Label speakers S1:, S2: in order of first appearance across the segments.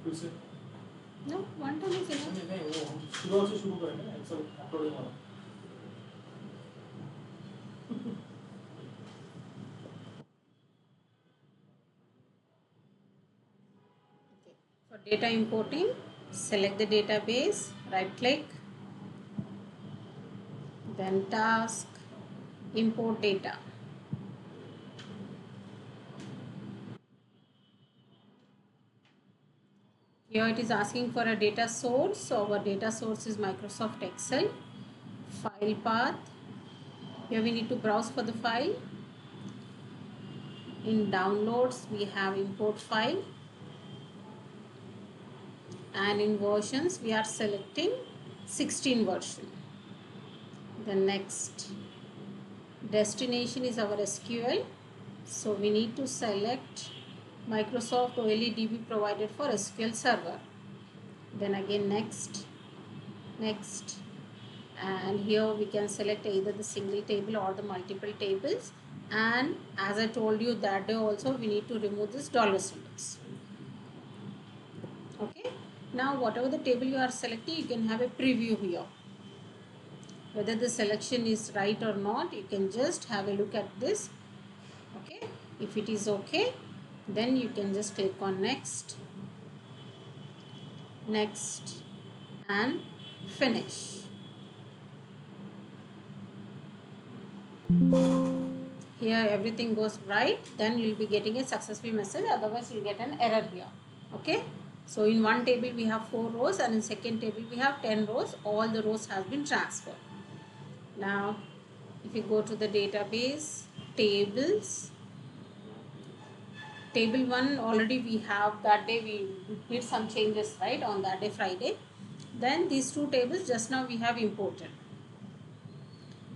S1: फिर से
S2: No, one time is enough.
S1: नहीं वो हम शुरुआत से शुरू करेंगे ना एक्सेल अपलोडिंग वाला.
S2: Okay. For data importing, select the database, right click, then task, import data. Here it is asking for a data source. So our data source is Microsoft Excel. File path. Here we need to browse for the file. In downloads we have import file, and in versions we are selecting 16 version. The next destination is our SQL. So we need to select Microsoft OLEDB provided for SQL Server. Then again next, and here we can select either the single table or the multiple tables. And as I told you that day also, we need to remove this dollar symbols. Okay. Now whatever the table you are selecting, you can have a preview here. Whether the selection is right or not, you can just have a look at this. Okay. If it is okay, then you can just click on next, and finish. Here everything goes right, then you will be getting a successful message, otherwise you will get an error here. Okay. So in one table we have 4 rows, and in second table we have 10 rows. All the rows has been transferred. Now if you go to the database, tables, table 1 already we have, that day we did some changes, right, on that day Friday. Then these two tables just now we have imported.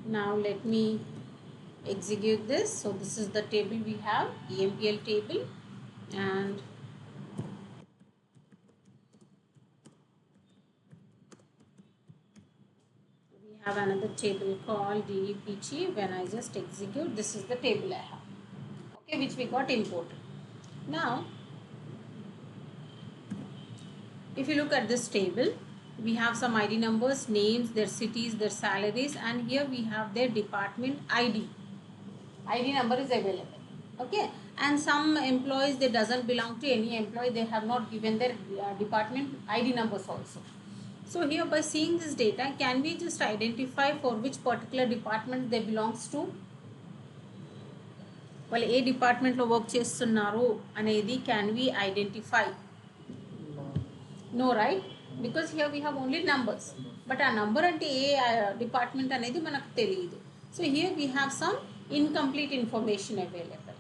S2: Now let me execute this. So this is the table we have, EMPL table, and we have another table called DEPG. When I just execute, this is the table I have, okay, which we got imported. Now if you look at this table, we have some ID numbers, names, their cities, their salaries, and here we have their department ID. ID number is available. Okay. And some employees, they doesn't belong to any employee, they have not given their department ID numbers also. So here by seeing this data, can we just identify for which particular department they belongs to? వాళ్ళు ఏ డిపార్ట్మెంట్లో work చేస్తున్నారు అనేది can we identify? No, right? Because here we have only numbers, but ఆ number అంటే ఏ department అనేది మనకు తెలియదు. So here we have some incomplete information available,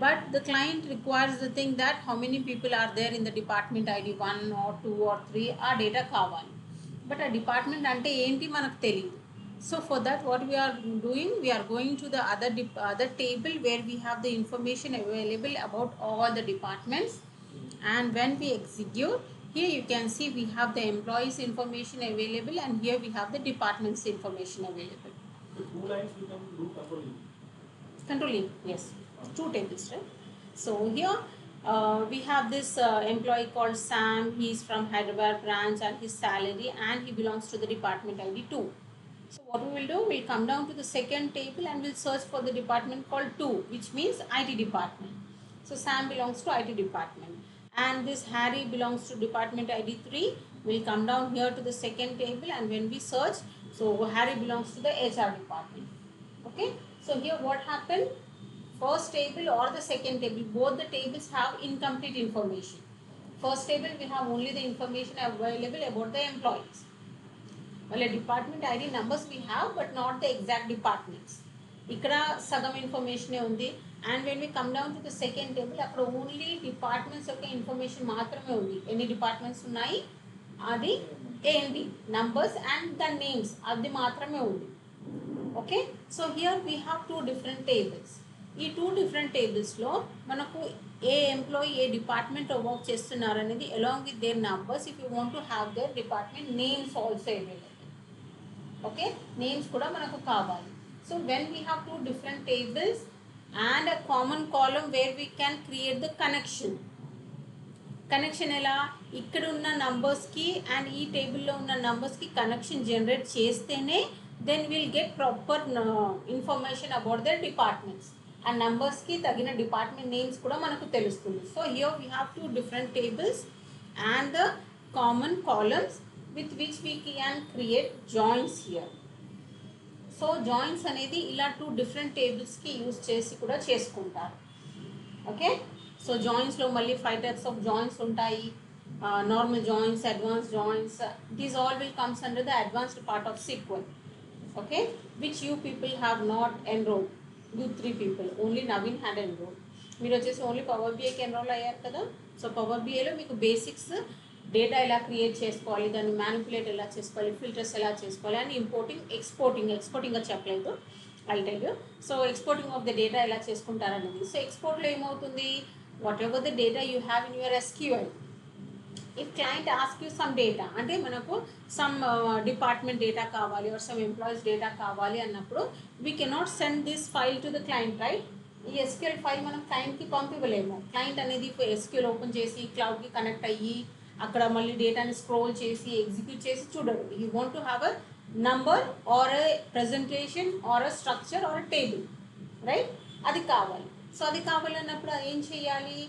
S2: but the client requires the thing that how many people are there in the department ID 1 or 2 or 3 ఆ data కావాలి, but ఆ department అంటే ఏంటి మనకు తెలియదు. So for that what we are doing, we are going to the other table where we have the information available about all the departments. And when we execute, here you can see we have the employees information available, and here we have the departments information available.
S1: The two lines we can do controlling.
S2: Controlling, yes, two tables, right? So here we have this employee called Sam. He is from Hyderabad branch, and his salary, and he belongs to the department ID 2. So what we will do, we'll come down to the second table and we'll search for the department called 2, which means IT department. So Sam belongs to IT department, and this Harry belongs to department ID 3. We'll come down here to the second table, and when we search, so Harry belongs to the HR department. Okay. So here what happened, first table or the second table, both the tables have incomplete information. First table we have only the information available about the employees. Well, a department ID numbers we have, but not the exact departments. ఇక్కడ సగం information ఉంది. And when we come down to the second table, అక్కడ only departments యొక్క information మాత్రమే ఉంది. ఎన్ని departments ఉన్నాయి, అది ఏంటి నంబర్స్ అండ్ ద నేమ్స్, అది మాత్రమే ఉంది. Okay. So here we have two different tables. ఈ టూ డిఫరెంట్ టేబుల్స్లో మనకు ఏ ఎంప్లాయీ ఏ డిపార్ట్మెంట్లో వర్క్ చేస్తున్నారు అనేది along with their numbers, if you want to have their department names also available. Okay. Names కూడా మనకు కావాలి. So when we have two different tables and a common column where we can create the connection. Connection ఎలా, ఇక్కడ ఉన్న నంబర్స్కి and ఈ టేబుల్లో ఉన్న నంబర్స్కి కనెక్షన్ జనరేట్ చేస్తేనే then will get proper information about the departments. ఆ నంబర్స్కి తగిన డిపార్ట్మెంట్ నేమ్స్ కూడా మనకు తెలుస్తుంది. So here we have two different tables and the common columns with which we can create joints here. So joints అనేది ఇలా two different టేబుల్స్కి use చేసి కూడా చేసుకుంటారు. ఓకే, సో జాయింట్స్లో మళ్ళీ 5 types ఆఫ్ జాయింట్స్ ఉంటాయి. Normal joints, advance joints, these all will comes under the advanced part of SQL. Okay, which you people have not enrolled. You 3 people, only Naveen had enrolled. మీరు వచ్చేసి only power బిఐకి enrol అయ్యారు కదా. So power బిఐలో మీకు basics, data ఎలా create చేసుకోవాలి, దాన్ని manipulate ఎలా చేసుకోవాలి, ఫిల్టర్స్ ఎలా చేసుకోవాలి అని ఇంపోర్టింగ్, ఎక్స్పోర్టింగ్ చెప్పలేదు, I'll tell you. So exporting of the data ఎలా చేసుకుంటారనేది. సో ఎక్స్పోర్ట్లో ఏమవుతుంది, what ever the data you have in your SQL, if client ask you some data, అంటే మనకు సమ్ డిపార్ట్మెంట్ డేటా కావాలి ఆర్ సమ్ ఎంప్లాయీస్ డేటా కావాలి అన్నప్పుడు we cannot send this file to the client, right. ఈ SQL file మనం క్లయింట్కి పంపివ్వలేము. Client అనేది SQL open చేసి క్లౌడ్కి కనెక్ట్ అయ్యి అక్కడ మళ్ళీ డేటాని స్క్రోల్ చేసి ఎగ్జిక్యూట్ చేసి చూడరు. You want to have a number or a presentation or a structure or a table, right. అది కావాలి. సో అది కావాలన్నప్పుడు ఏం చేయాలి,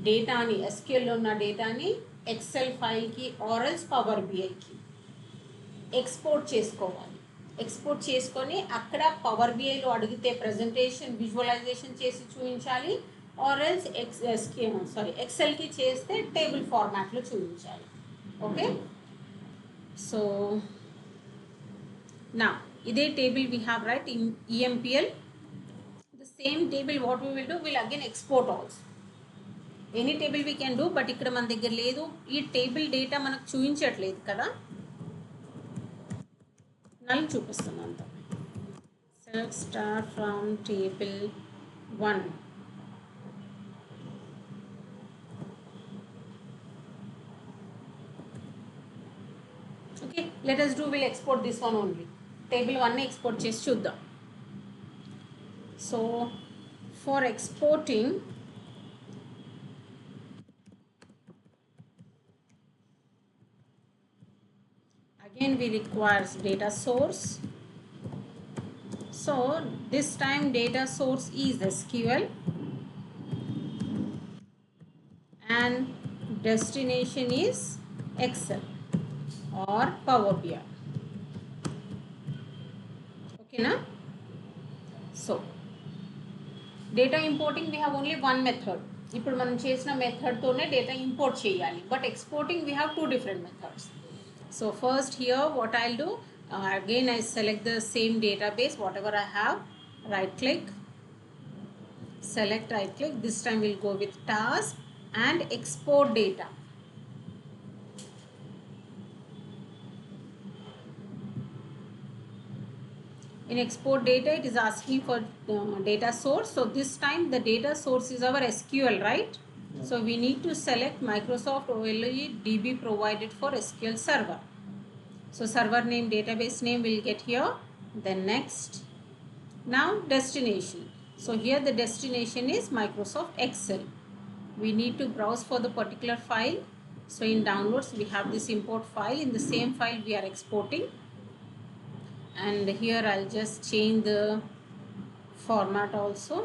S2: డేటాని, SQLలో ఉన్న డేటాని ఎక్సెల్ ఫైల్కి ఆర్ఎల్స్ పవర్ బిఐకి ఎక్స్పోర్ట్ చేసుకోవాలి. ఎక్స్పోర్ట్ చేసుకొని అక్కడ పవర్ బిఐలో అడిగితే ప్రజెంటేషన్, విజువలైజేషన్ చేసి చూపించాలి, ఆర్ఎల్స్ ఎక్సెల్కి చేస్తే టేబుల్ ఫార్మాట్లో చూపించాలి. ఓకే, సో నా ఇదే table we have right in EMPL. The same table what we will do, will again export also. Any table we can do, but ఇక్కడ మన దగ్గర లేదు. ఈ టేబుల్ డేటా మనకు చూపించట్లేదు కదా, నల్ చూపిస్తున్నాను అంత. Select star from table 1. Okay, let us do, we'll export this one only. Table 1 export చేసి చూద్దాం. So for exporting, again we require data source. So this time data source is SQL and destination is Excel or Power BI. Okay na? So data importing we have only one method. ఇప్పుడు మనం చేసిన మెథడ్తోనే data import చేయాలి, but exporting we have two different methods. So first here what I'll do, again I select the same database whatever I have, right click, select, right click, this time we'll go with task and export data. In export data it is asking for data source, so this time the data source is our SQL, right? Yeah. So we need to select Microsoft OLE DB provided for SQL Server. So server name, database name will get here. Then next, now destination. So here the destination is Microsoft Excel. We need to browse for the particular file. So in downloads we have this import file. In the same file we are exporting. And here I'll just change the format also.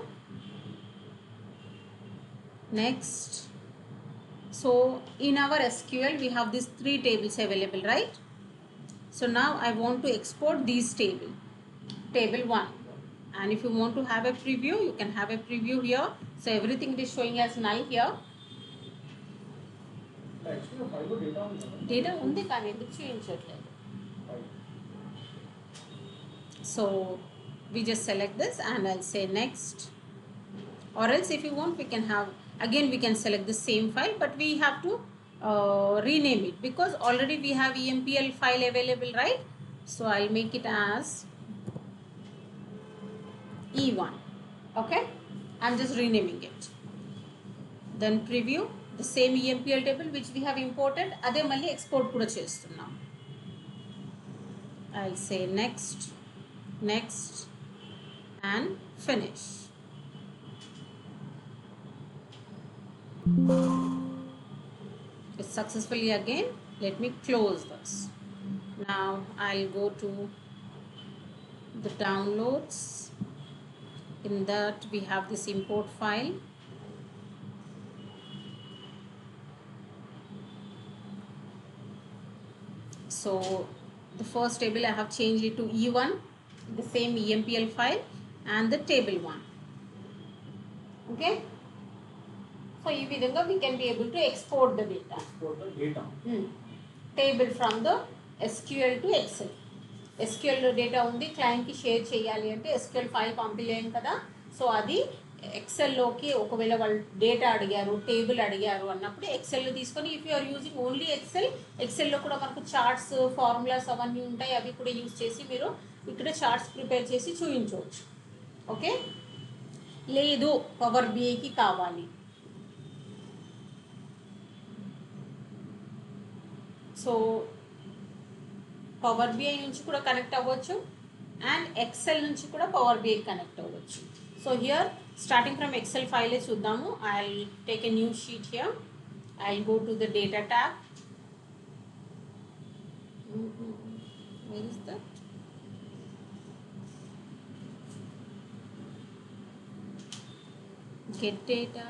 S2: Next, so in our SQL we have these 3 tables available, right? So now I want to export these table 1, and if you want to have a preview you can have a preview here. So everything is showing as null here. Data undi కానీ ఎందుకు చూపించట్లేదు. So we just select this and I'll say next, or else if you want we can have, again we can select the same file, but we have to rename it because already we have EMPL file available, right? So I'll make it as E1. Okay, I'm just renaming it. Then preview the same EMPL table which we have imported, ade malli export kuda chestunnam. I'll say next, next and finish. It's successfully again. Let me close this. Now I'll go to the downloads. In that we have this import file. So the first table I have changed it to E1, the same EMPL file, and the table 1. Okay. So ఈ విధంగా we can be able to export the data.
S1: Export the data.
S2: Table from the SQL to Excel. SQL లో data ఉంది, క్లయింట్కి share చేయాలి అంటే SQL file పంపించలేం కదా. So అది ఎక్సెల్లోకి ఒకవేళ వాళ్ళు డేటా అడిగారు, టేబుల్ అడిగారు అన్నప్పుడు ఎక్సెల్లో తీసుకొని, if you are using only ఎక్సెల్లో కూడా మనకు చార్ట్స్, ఫార్ములాస్ అవన్నీ ఉంటాయి, అవి కూడా యూజ్ చేసి మీరు ఇక్కడ చార్ట్స్ ప్రిపేర్ చేసి చూపించవచ్చు. ఓకే. లేదు పవర్ బిఐకి కావాలి, సో పవర్ బిఐ నుంచి కూడా కనెక్ట్ అవ్వచ్చు అండ్ ఎక్సెల్ నుంచి కూడా పవర్ బిఐ కనెక్ట్ అవ్వచ్చు. So here starting from excel ఫైలే చూద్దాము. I take a new sheet here. I go to the data tab. Where is that? Get data.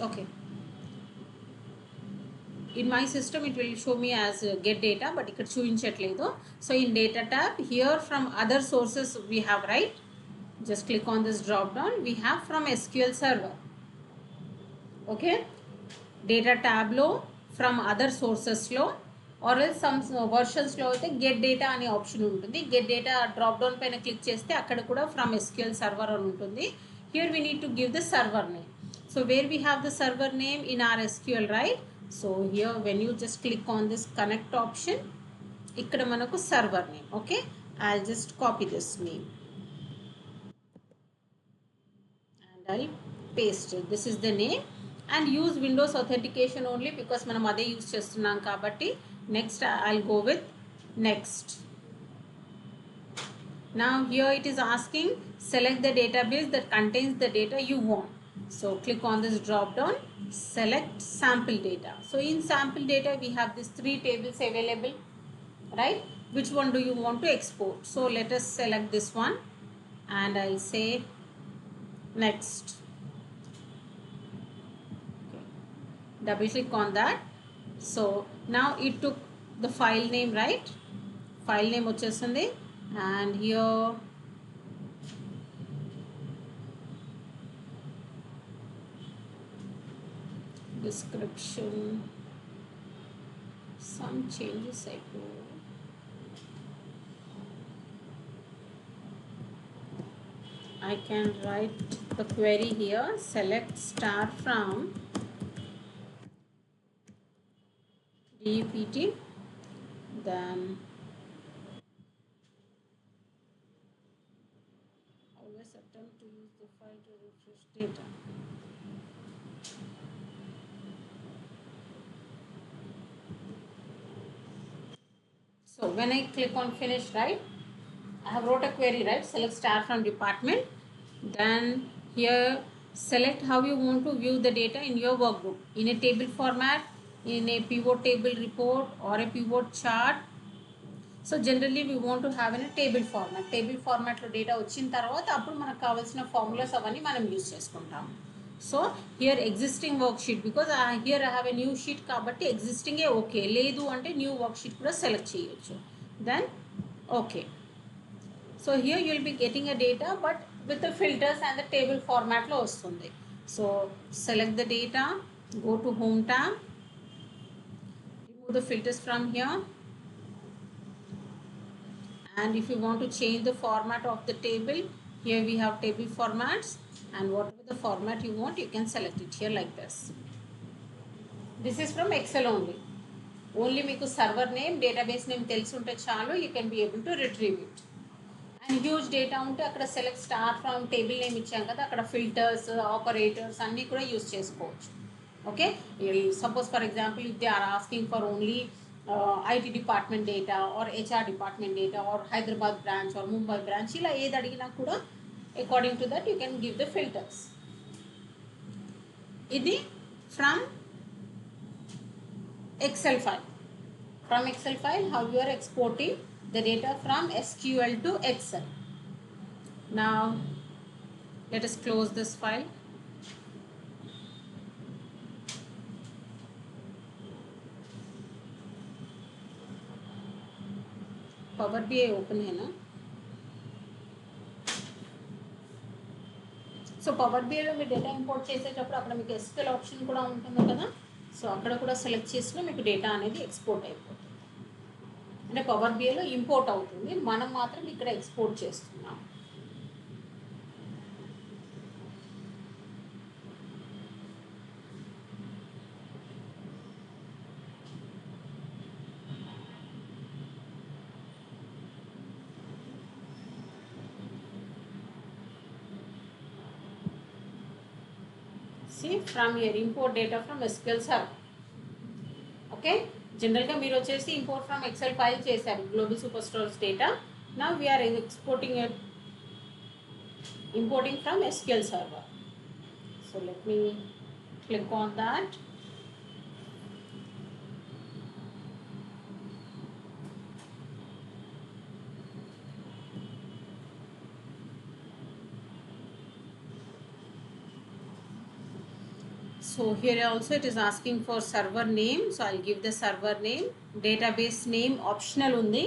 S2: Okay, in my system it will show me as get data, but ఇక్కడ చూపించట్లేదు. So in data tab here, from other sources we have, right? Just click on this drop down. We have from SQL server. Okay, data tab లో from other sources లో or else some versions లో అయితే get data అనే option ఉంటుంది. get data drop down పైన click చేస్తే అక్కడ కూడా from SQL server అని ఉంటుంది. Here we need to give the server name. So where we have the server name in our SQL, right? So here when you just click on this connect option, ikkada manaku server name. Okay, I'll just copy this name and I'll paste it. This is the name, and use Windows authentication only because manam ade use chestunnam kabatti. Next I'll go with next. Now here it is asking select the database that contains the data you want. So click on this drop down, select sample data. So in sample data we have these 3 tables available, right? Which one do you want to export? So let us select this one and I'll say next. Okay. Double click on that. So now it took the file name, right? File name వచ్చేస్తుంది, and here description, some changes I do. I can write the query here, select star from DUPT, then always attempt to use the file to refresh data. So when I click on finish, right, I have wrote a query, right? Select star from department. Then here select how you want to view the data in your workbook, in a table format, in a pivot table report or a pivot chart. So generally we want to have in a table format. Table format lo data వచ్చిన తర్వాత అప్పుడు మనకు కావాల్సిన formulas అవన్నీ మనం use చేసుకుంటాం. So here existing worksheet, because here I have a new sheet కాబట్టి ఎగ్జిస్టింగే ఓకే, లేదు అంటే న్యూ వర్క్ షీట్ కూడా సెలెక్ట్ చేయొచ్చు. Then okay. So here you will be getting a data but with the filters and the table ఫార్మాట్లో వస్తుంది. So select the data, go to home tab, remove the filters from here, and if you want to change the format of the table, here we have table formats, and whatever the format you want, you can select it here like this. This is from Excel only. Only meeku server name, database name telusunte chalu, you can be able to retrieve it. And huge data unte akkada select star from table name ichcham kada, akkada filters, operators anni kuda use chesukovachu. Okay, suppose for example if they are asking for only IT department data or HR department data or Hyderabad branch or Mumbai branch, ఇలా ఏది అడిగినా కూడా According to that you can give the filters. Idi from Excel file. From Excel file, how you are exporting the data from SQL to Excel. Now let us close this file. Power BI open है ना. So power బిఐలో మీరు data import చేసేటప్పుడు అక్కడ మీకు SQL option కూడా ఉంటుంది కదా. సో అక్కడ కూడా సెలెక్ట్ చేసినా మీకు డేటా అనేది ఎక్స్పోర్ట్ అయిపోతుంది. అంటే పవర్ బిఐలో ఇంపోర్ట్ అవుతుంది, మనం మాత్రం ఇక్కడ ఎక్స్పోర్ట్ చేస్తున్నాం. See from here import data from SQL server. Okay, జనరల్గా మీరు వచ్చేసి ఇంపోర్ట్ ఫ్రమ్ ఎక్సెల్ ఫైల్ చేశారు global super stores data. Now we're exporting it, importing from SQL server. So let me click on that. So here also it is asking for server name, so I'll give the server name. Database name optional undi,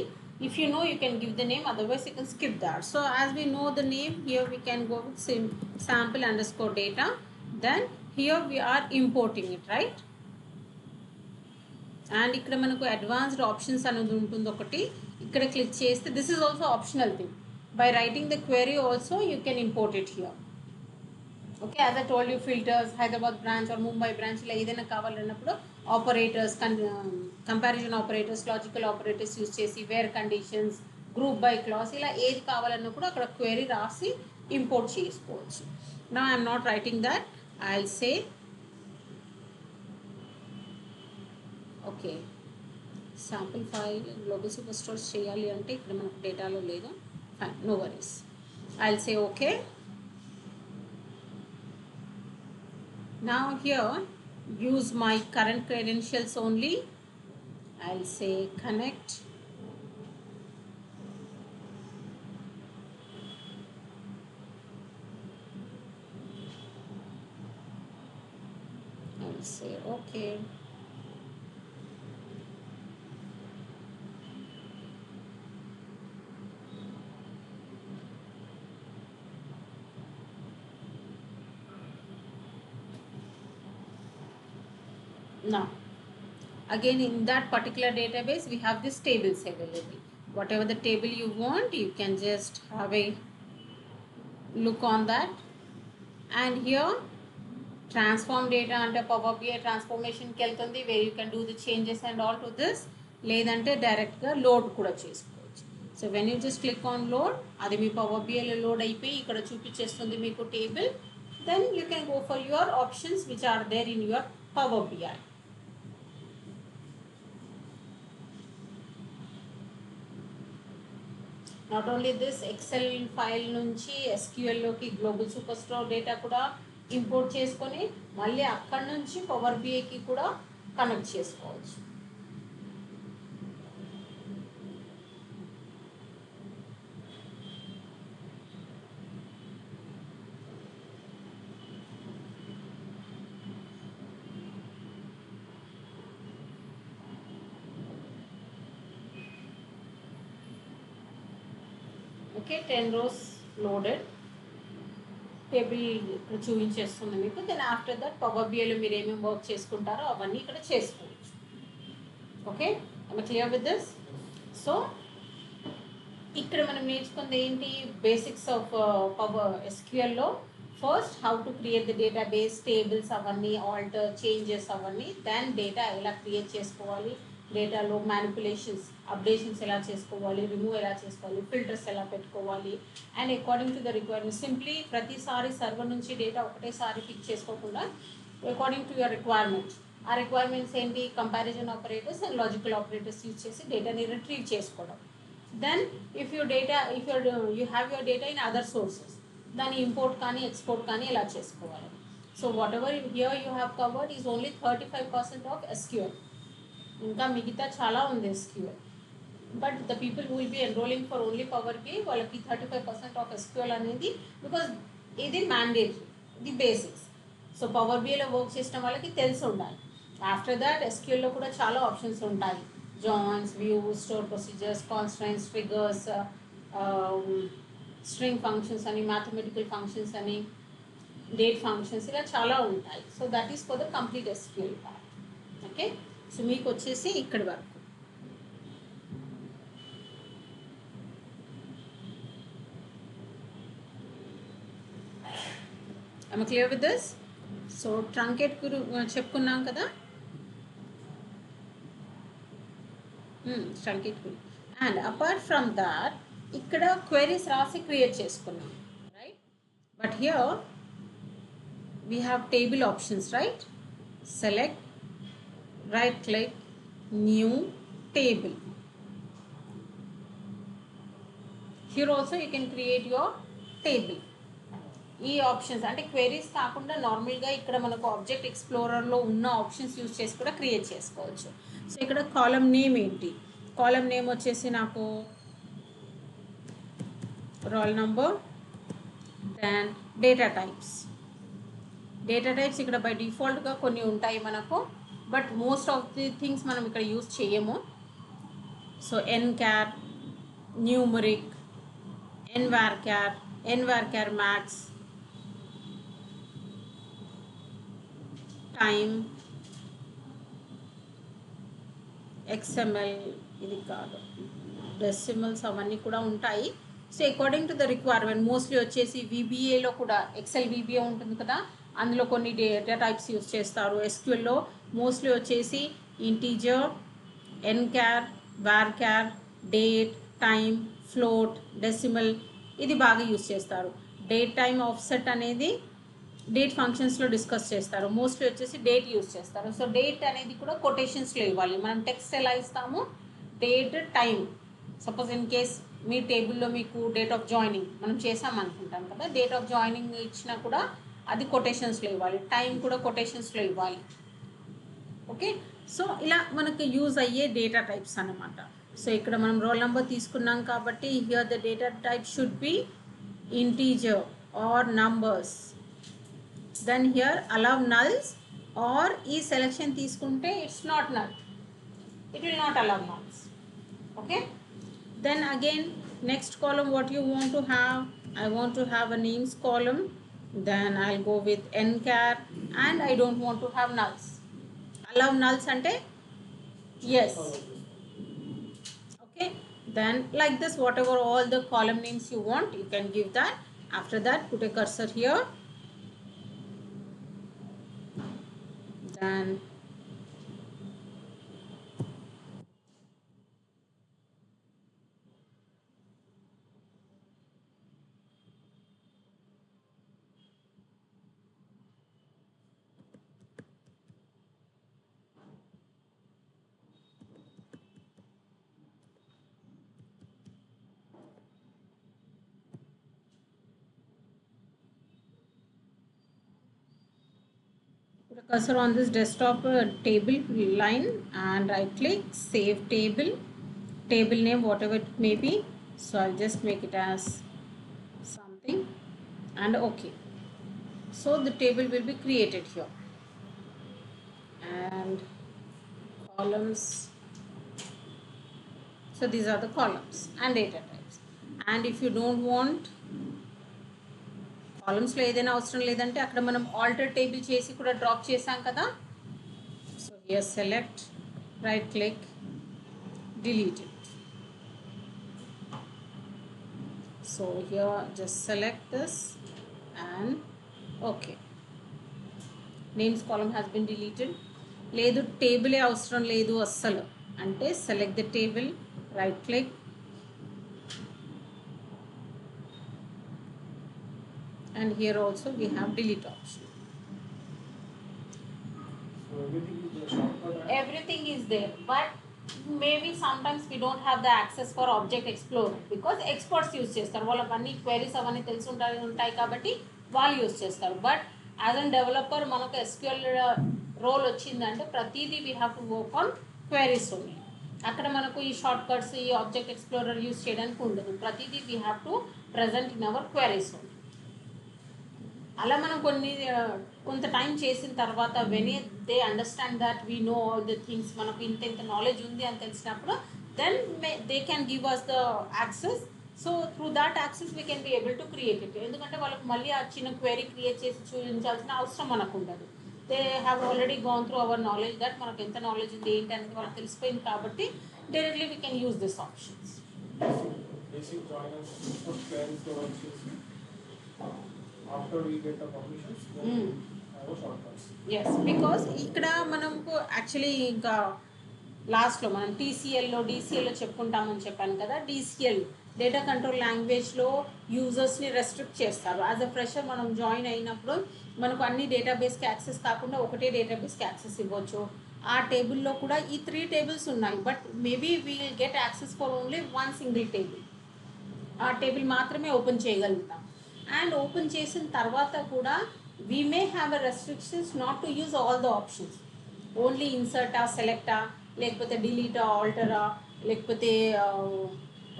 S2: if you know you can give the name, otherwise you can skip that. So as we know the name, here we can go with sample underscore data. Then here we are importing it, right? And ఇక్కడ మనకు advanced options అనేది ఉంటుంది ఒకటి, ఇక్కడ click చేస్తే this is also optional thing. By writing the query also you can import it here. Okay, as I told you, filters, Hyderabad branch or Mumbai branch ఇలా ఏదైనా కావాలన్నప్పుడు operators, comparison operators, logical operators use చేసి where conditions, group by clause ఇలా ఏది కావాలన్నప్పుడు అక్కడ query రాసి import చేసుకోవచ్చు. Now I'm not writing that, I will say okay sample file global super stores చేయాలి అంటే ఇక్కడ మనకు డేటాలో లేదు, fine, no worries. I will say okay. Now here use my current credentials only. I'll say connect. I'll say okay. Now again in that particular database we have this tables available. Whatever the table you want, you can just have a look on that. And here transform data under Power BI transformation కి వెళ్తుంది, where you can do the changes and all to this. లేదంటే డైరెక్ట్గా load కూడా చేసుకోవచ్చు. So when you just click on load, అది మీ power బిఐలో load అయిపోయి ఇక్కడ చూపించేస్తుంది మీకు table. Then you can go for your options which are there in your power BI. Not only this, excel file నుంచి ఎస్క్యూఎల్లోకి గ్లోబల్ సూపర్ స్టోర్ డేటా కూడా ఇంపోర్ట్ చేసుకొని మళ్ళీ అక్కడి నుంచి పవర్ బిఐకి కూడా కనెక్ట్ చేసుకోవచ్చు. ఓకే, 10 rows లోడెడ్, టేబుల్ ఇక్కడ చూపించేస్తుంది మీకు. దెన్ ఆఫ్టర్ దట్ పవర్ బిఐలో మీరు ఏమేమి వర్క్ చేసుకుంటారో అవన్నీ ఇక్కడ చేసుకోవచ్చు. Okay, I clear with this. So ఇక్కడ మనం నేర్చుకుంది ఏంటి, బేసిక్స్ ఆఫ్ పవర్ ఎస్క్యూఎల్లో. First how to create the database, tables అవన్నీ, ఆల్టర్ చేంజెస్ అవన్నీ. దెన్ డేటా ఎలా క్రియేట్ చేసుకోవాలి, డేటాలో మ్యానిపులేషన్స్, అప్డేషన్స్ ఎలా చేసుకోవాలి, రిమూవ్ ఎలా చేసుకోవాలి, ఫిల్టర్స్ ఎలా పెట్టుకోవాలి. And according to the requirement, simply ప్రతిసారి సర్వర్ నుంచి డేటా ఒకటేసారి పిక్ చేసుకోకుండా అకార్డింగ్ టు యువర్ రిక్వైర్మెంట్స్, ఆ రిక్వైర్మెంట్స్ ఏంటి, comparison operators and logical operators use చేసి డేటాని రిట్రీవ్ చేసుకోవడం. Then if you have your data in other sources, దాని ఇంపోర్ట్ కానీ ఎక్స్పోర్ట్ కానీ ఎలా చేసుకోవాలి. So whatever here you have covered is only 35% of ఎస్క్యూఎల్. ఇంకా మిగతా చాలా ఉంది ఎస్క్యూఎల్. But the people who will be enrolling for only power B వాళ్ళకి 35% ఆఫ్ ఎస్క్యూఎల్ అనేది, బికాజ్ ఇది మ్యాండేటరీ, ఇది బేసిక్స్. సో పవర్ బిలో వర్క్ చేసిన వాళ్ళకి తెలిసి ఉండాలి. ఆఫ్టర్ దాట్ ఎస్క్యూఎల్లో కూడా చాలా ఆప్షన్స్ ఉంటాయి. Joins, views, store procedures, constraints, triggers, string functions అని, మ్యాథమెటికల్ ఫంక్షన్స్ అని, డేట్ ఫంక్షన్స్, ఇలా చాలా ఉంటాయి. So that is for the complete SQL part. Okay, so మీకు వచ్చేసి ఇక్కడి వరకు. I'm clear with this. So truncate చెప్పుకున్నాం కదా, ట్రంకేట్ గురి. అండ్ అపార్ట్ ఫ్రమ్ దాట్ ఇక్కడ క్వెరీస్ రాసి క్రియేట్ చేసుకున్నాం, right? But here we have table options, right? Select, right click, new table. Here also you can create your table. ఈ options అంటే queries కాకుండా నార్మల్గా ఇక్కడ మనకు ఆబ్జెక్ట్ ఎక్స్ప్లోరర్లో ఉన్న ఆప్షన్స్ యూజ్ చేసి కూడా క్రియేట్ చేసుకోవచ్చు. సో ఇక్కడ కాలమ్ నేమ్ ఏంటి? కాలమ్ నేమ్ వచ్చేసి నాకు roll number. Then data types. Data types ఇక్కడ బై డిఫాల్ట్గా కొన్ని ఉంటాయి మనకు, but most of the things మనం ఇక్కడ యూజ్ చేయము. So nchar, numeric, nvarchar, nvarchar max, time, XML, ఇది కాదు, డెసిమల్స్ అవన్నీ కూడా ఉంటాయి. So according to the requirement mostly వచ్చేసి విబిఏలో కూడా ఎక్సెల్ విబిఏ ఉంటుంది కదా, అందులో కొన్ని డేటా టైప్స్ యూజ్ చేస్తారు. ఎస్క్యూఎల్లో మోస్ట్లీ వచ్చేసి integer, nchar, varchar, date, time, float, decimal, ఇది బాగా యూజ్ చేస్తారు. డేట్ టైమ్ ఆఫ్సెట్ అనేది డేట్ ఫంక్షన్స్లో డిస్కస్ చేస్తారు. మోస్ట్లీ వచ్చేసి డేట్ యూజ్ చేస్తారు. సో డేట్ అనేది కూడా కొటేషన్స్లో ఇవ్వాలి. మనం టెక్స్ట్ ఎలా ఇస్తాము, date, time. Suppose in case మీ టేబుల్లో మీకు డేట్ ఆఫ్ జాయినింగ్ మనం చేసాం అనుకుంటాం కదా, డేట్ ఆఫ్ జాయినింగ్ ఇచ్చినా కూడా అది కొటేషన్స్లో ఇవ్వాలి, టైం కూడా కొటేషన్స్లో ఇవ్వాలి. ఓకే, సో ఇలా మనకు యూజ్ అయ్యే డేటా టైప్స్ అన్నమాట. సో ఇక్కడ మనం రోల్ నెంబర్ తీసుకున్నాం కాబట్టి here the data type should be integer or numbers. Then here allow nulls, or ఈ సెలెక్షన్ తీసుకుంటే it's not null, it will not allow nulls. Okay, then again next column what you want to have, I want to have a names column, then I'll go with nchar, and I don't want to have nulls. Allow nulls ante yes. Okay, then like this whatever all the column names you want you can give that. After that put a cursor here, then put a cursor on this desktop table line and right click, save table, table name whatever it may be. So I'll just make it as something and okay. So the table will be created here, and columns. So these are the columns and data types. And if you don't want కాలమ్స్లో ఏదైనా అవసరం లేదంటే అక్కడ మనం alter table చేసి కూడా drop చేసాం కదా. So here select, right click, delete it. So here just select this and okay. Names column has been deleted. లేదు టేబులే అవసరం లేదు అస్సలు అంటే select the table, right click, and here also we have delete option.
S1: So everything is there shortcut.
S2: Everything is there, but maybe sometimes we don't have the access for object explore because experts use చేస్తారు, వాళ్ళకి అన్ని queries అవన్నీ తెలిసి ఉంటాయి కాబట్టి వాళ్ళు use చేస్తారు. But as an developer మనకు ఎస్క్యూఎల్ రోల్ వచ్చిందంటే ప్రతిదీ we have to work on queries only. అక్కడ మనకు ఈ షార్ట్ కట్స్ ఈ ఆబ్జెక్ట్ ఎక్స్ప్లోరర్ యూస్ చేయడానికి ఉండదు, ప్రతిదీ we have to present in our queries only. అలా మనం కొంత టైం చేసిన తర్వాత when they understand that we know all the things, మనకు ఇంత నాలెడ్జ్ ఉంది అని తెలిసినప్పుడు then they can give us the access. So through that access we can be able to create it. ఎందుకంటే వాళ్ళకి మళ్ళీ ఆ చిన్న క్వెరీ క్రియేట్ చేసి చూపించాల్సిన అవసరం మనకు ఉండదు. They have already gonna through our knowledge that మనకు ఎంత నాలెడ్జ్ ఉంది ఏంటి అనేది వాళ్ళకి తెలిసిపోయింది కాబట్టి directly we can use this options.
S1: Basic joiners put queries to our system. After we get the permissions, then have a shortcuts.
S2: Yes because ఇక్కడ మనకు యాక్చువల్లీ ఇంకా లాస్ట్లో మనం టీసీఎల్లో డీసీఎల్లో చెప్పుకుంటామని చెప్పాను కదా. డీసీఎల్ డేటా కంట్రోల్ లాంగ్వేజ్లో యూజర్స్ని రెస్ట్రిక్ట్ చేస్తారు. యాజ్ అ ఫ్రెషర్ మనం జాయిన్ అయినప్పుడు మనకు అన్ని డేటాబేస్కి యాక్సెస్ కాకుండా ఒకటే డేటాబేస్కి యాక్సెస్ ఇవ్వచ్చు. ఆ టేబుల్లో కూడా ఈ 3 టేబుల్స్ ఉన్నాయి, but maybe we will get access for only 1 single table. ఆ టేబుల్ మాత్రమే ఓపెన్ చేయగలుగుతాం. అండ్ ఓపెన్ చేసిన తర్వాత కూడా we may have a restrictions not to use all the options, only ఇన్సర్టా, సెలెక్టా, లేకపోతే డిలీటా, ఆల్టరా, లేకపోతే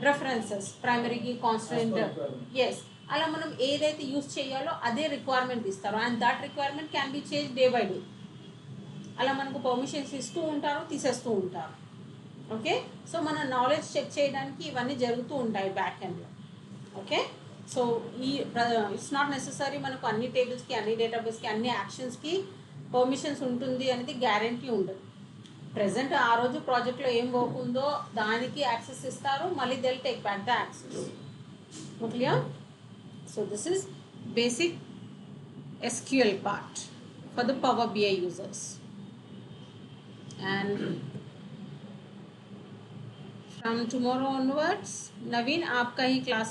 S2: రెఫరెన్సెస్, ప్రైమరీకి కాన్స్టెంట్. ఎస్, అలా మనం ఏదైతే యూజ్ చేయాలో అదే రిక్వైర్మెంట్ ఇస్తారు. And that requirement can be change day by day. అలా మనకు పర్మిషన్స్ ఇస్తూ ఉంటారు, తీసేస్తూ ఉంటారు. ఓకే, సో మన నాలెడ్జ్ చెక్ చేయడానికి ఇవన్నీ జరుగుతూ ఉంటాయి బ్యాక్ ఎండ్లో. Okay, so it's not necessary మనకు అన్ని టేబుల్స్కి అన్ని డేటాబేస్కి అన్ని యాక్షన్స్కి పర్మిషన్స్ ఉంటుంది అనేది గ్యారంటీ ఉండదు. ప్రెజెంట్ ఆ రోజు ప్రాజెక్ట్లో ఏం వర్క్ ఉందో దానికి యాక్సెస్ ఇస్తారు, మళ్ళీ they'll take back the access. Clear? So this is basic SQL part for the Power BI users. And from tomorrow onwards, Naveen, आपका ही class